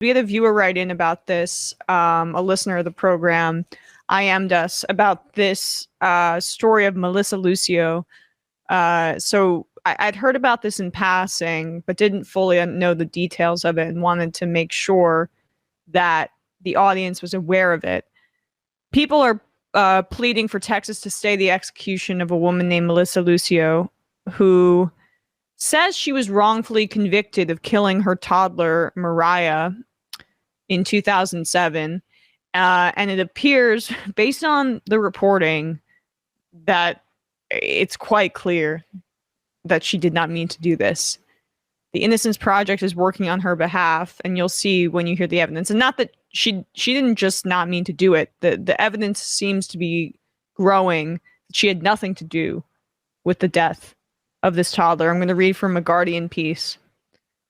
We had a viewer write in about this, a listener of the program, IM'd us about this story of Melissa Lucio. So I'd heard about this in passing, but didn't fully know the details of it and wanted to make sure that the audience was aware of it. People are pleading for Texas to stay the execution of a woman named Melissa Lucio, who says she was wrongfully convicted of killing her toddler, Mariah, in 2007. And it appears, based on the reporting, that it's quite clear that she did not mean to do this. The Innocence Project is working on her behalf, and you'll see when you hear the evidence. And not that she didn't just not mean to do it. The evidence seems to be growing that she had nothing to do with the death of this toddler. I'm going to read from a Guardian piece.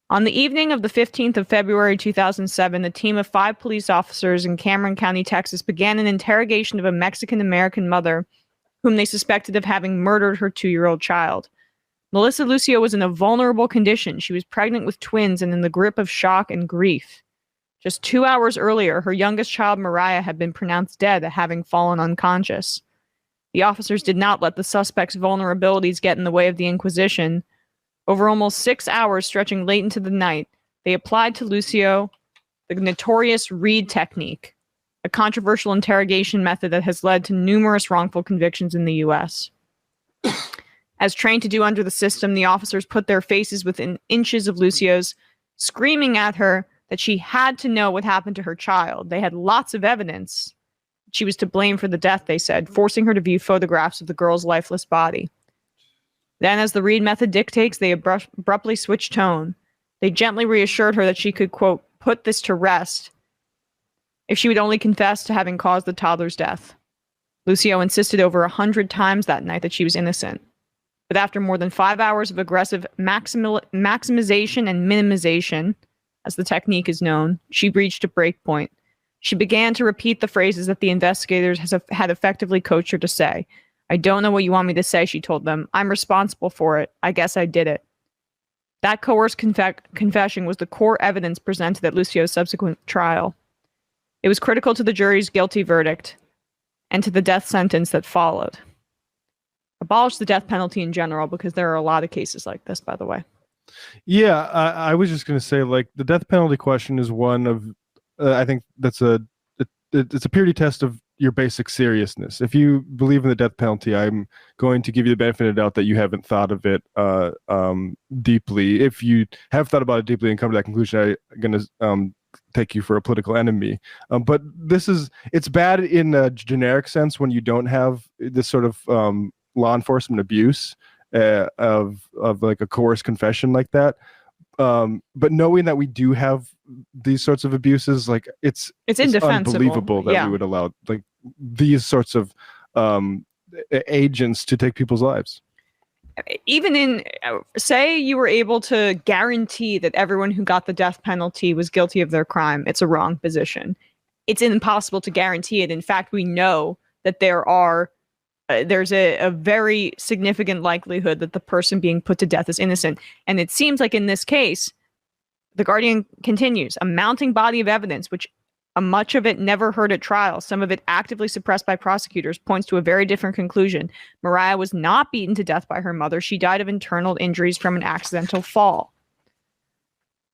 On the evening of the 15th of February 2007, a team of 5 police officers in Cameron County, Texas, began an interrogation of a Mexican-American mother whom they suspected of having murdered her 2-year-old child. Melissa Lucio was in a vulnerable condition. She was pregnant with twins and in the grip of shock and grief. Just 2 hours earlier, her youngest child, Mariah, had been pronounced dead, having fallen unconscious. The officers did not let the suspect's vulnerabilities get in the way of the inquisition. Over almost 6 hours, stretching late into the night, they applied to Lucio the notorious Reed technique, a controversial interrogation method that has led to numerous wrongful convictions in the U.S. As trained to do under the system, the officers put their faces within inches of Lucio's, screaming at her that she had to know what happened to her child. They had lots of evidence. She was to blame for the death, they said, forcing her to view photographs of the girl's lifeless body. Then, as the Reed method dictates, they abruptly switched tone. They gently reassured her that she could, quote, put this to rest if she would only confess to having caused the toddler's death. Lucio insisted over 100 times that night that she was innocent. But after more than 5 hours of aggressive maximization and minimization, as the technique is known, she reached a break point. She began to repeat the phrases that the investigators had effectively coached her to say. I don't know what you want me to say, she told them. I'm responsible for it. I guess I did it. That coerced confession was the core evidence presented at Lucio's subsequent trial. It was critical to the jury's guilty verdict and to the death sentence that followed. Abolish the death penalty in general, because there are a lot of cases like this, by the way. Yeah, I was just going to say, like, the death penalty question is one of, I think that's it's a purity test of your basic seriousness. If you believe in the death penalty, I'm going to give you the benefit of the doubt that you haven't thought of it deeply. If you have thought about it deeply and come to that conclusion, I'm going to take you for a political enemy. But it's bad in a generic sense when you don't have this sort of law enforcement abuse of like a coerced confession like that. But knowing that we do have these sorts of abuses, like it's unbelievable that we would allow like these sorts of agents to take people's lives. Even in, say you were able to guarantee that everyone who got the death penalty was guilty of their crime, it's a wrong position. It's impossible to guarantee it. In fact, we know that there's a very significant likelihood that the person being put to death is innocent. And it seems like in this case, the Guardian continues, a mounting body of evidence, which much of it never heard at trial, some of it actively suppressed by prosecutors, points to a very different conclusion. Mariah was not beaten to death by her mother. She died of internal injuries from an accidental fall.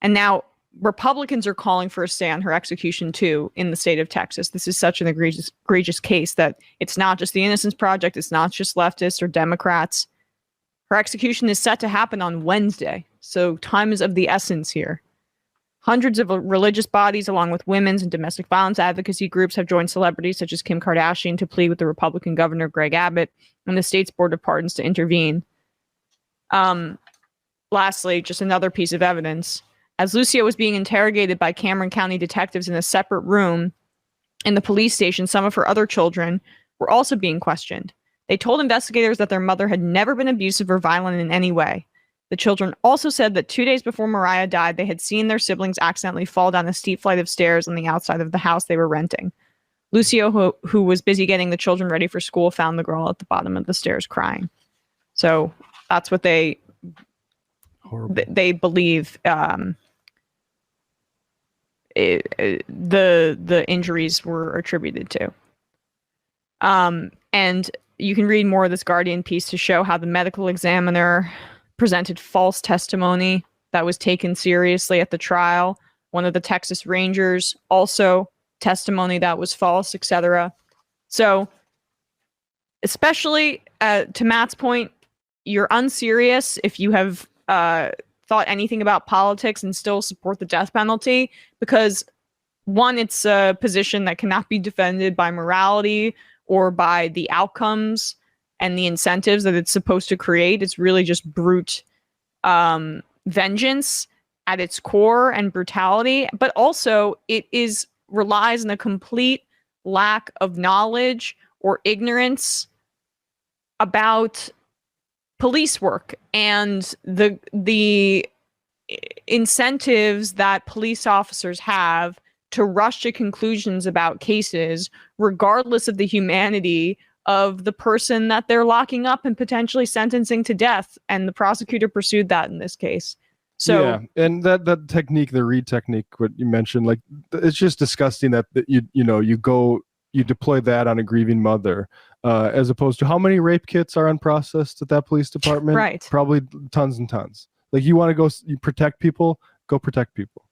And now Republicans are calling for a stay on her execution too in the state of Texas. This is such an egregious case that it's not just the Innocence Project. It's not just leftists or Democrats. Her execution is set to happen on Wednesday. So time is of the essence here. Hundreds of religious bodies, along with women's and domestic violence advocacy groups, have joined celebrities such as Kim Kardashian to plead with the Republican governor, Greg Abbott, and the state's Board of Pardons to intervene. Lastly, just another piece of evidence. As Lucio was being interrogated by Cameron County detectives in a separate room in the police station, some of her other children were also being questioned. They told investigators that their mother had never been abusive or violent in any way. The children also said that 2 days before Mariah died, they had seen their siblings accidentally fall down a steep flight of stairs on the outside of the house they were renting. Lucio, who was busy getting the children ready for school, found the girl at the bottom of the stairs crying. So that's what they believe the injuries were attributed to. And you can read more of this Guardian piece to show how the medical examiner presented false testimony that was taken seriously at the trial. One of the Texas Rangers also testimony that was false, etc. So, especially to Matt's point, you're unserious if you have thought anything about politics and still support the death penalty, because one, it's a position that cannot be defended by morality or by the outcomes and the incentives that it's supposed to create. It's really just brute vengeance at its core and brutality, but also it relies on a complete lack of knowledge or ignorance about police work and the incentives that police officers have to rush to conclusions about cases, regardless of the humanity of the person that they're locking up and potentially sentencing to death. And the prosecutor pursued that in this case. So yeah, and that technique, the Reed technique, what you mentioned, like, it's just disgusting that you deploy that on a grieving mother, as opposed to how many rape kits are unprocessed at that police department? Right. Probably tons and tons. Like, you want to you protect people, go protect people.